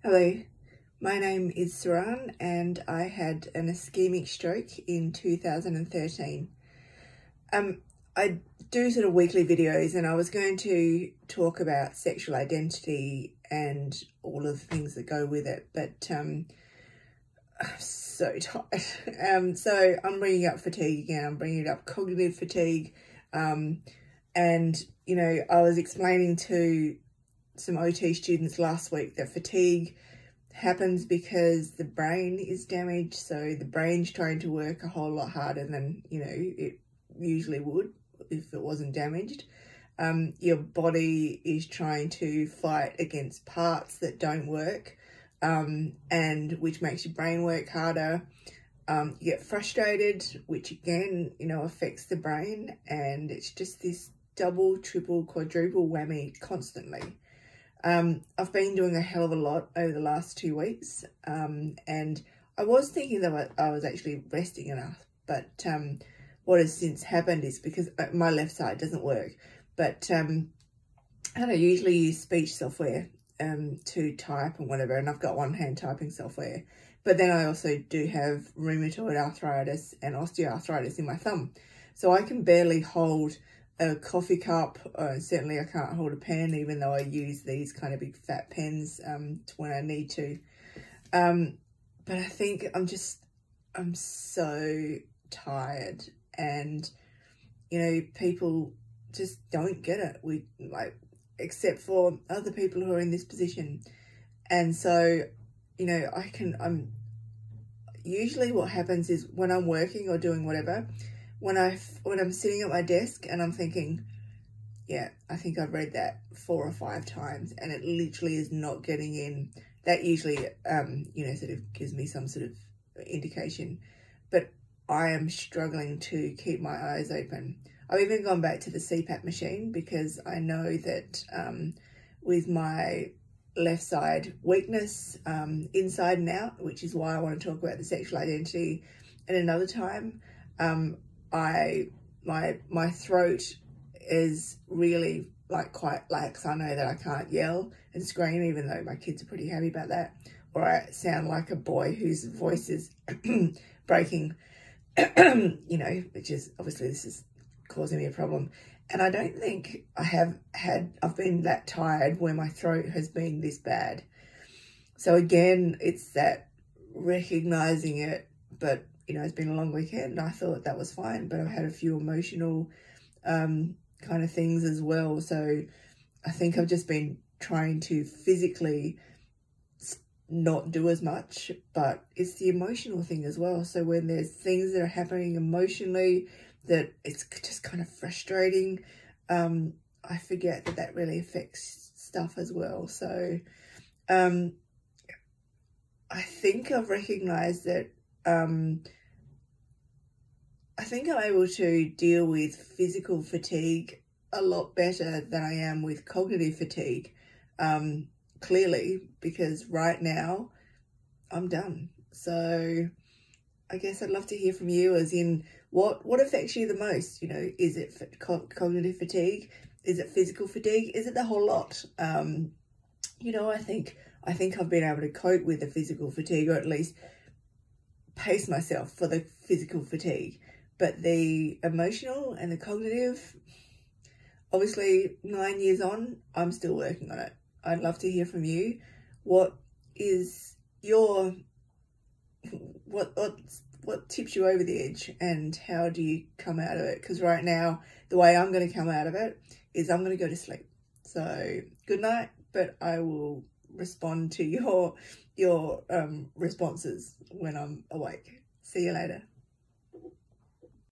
Hello, my name is Saran and I had an ischemic stroke in 2013. I do sort of weekly videos and I was going to talk about sexual identity and all of the things that go with it, but I'm so tired. So I'm bringing up fatigue again. I'm bringing up cognitive fatigue. And, you know, I was explaining to some OT students last week that fatigue happens because the brain is damaged. So the brain's trying to work a whole lot harder than, you know, it usually would if it wasn't damaged. Your body is trying to fight against parts that don't work, and which makes your brain work harder. You get frustrated, which again, you know, affects the brain, and it's just this double, triple, quadruple whammy constantly. I've been doing a hell of a lot over the last 2 weeks, and I was thinking that I was actually resting enough, but what has since happened is because my left side doesn't work, but and I usually use speech software to type and whatever, and I've got one-hand typing software, but then I also do have rheumatoid arthritis and osteoarthritis in my thumb, so I can barely hold a coffee cup. Certainly I can't hold a pen, even though I use these kind of big fat pens when I need to. But I think I'm so tired, and you know, people just don't get it. Except for other people who are in this position. And so, you know, I'm usually what happens is when I'm working or doing whatever, when I'm sitting at my desk and I'm thinking, yeah, I think I've read that 4 or 5 times and it literally is not getting in, that usually, you know, sort of gives me some sort of indication. But I am struggling to keep my eyes open. I've even gone back to the CPAP machine because I know that with my left side weakness, inside and out, which is why I want to talk about the sexual identity at another time, my throat is really quite lax. I know that I can't yell and scream, even though my kids are pretty happy about that, or I sound like a boy whose voice is breaking, you know, which is obviously this is causing me a problem. And I don't think I've been that tired where my throat has been this bad. So again, it's that recognizing it, but you know, it's been a long weekend and I thought that was fine, but I've had a few emotional kind of things as well. So I think I've just been trying to physically not do as much, but it's the emotional thing as well. So when there's things that are happening emotionally that it's just kind of frustrating, I forget that really affects stuff as well. So I think I've recognized that I think I'm able to deal with physical fatigue a lot better than I am with cognitive fatigue, clearly, because right now I'm done. So I guess I'd love to hear from you, as in what affects you the most? You know, is it cognitive fatigue? Is it physical fatigue? Is it the whole lot? You know, I think I've been able to cope with the physical fatigue, or at least pace myself for the physical fatigue. But the emotional and the cognitive, obviously 9 years on, I'm still working on it. I'd love to hear from you. What is your, what tips you over the edge, and how do you come out of it? Because right now, the way I'm going to come out of it is I'm going to go to sleep. So good night, but I will respond to your responses when I'm awake. See you later.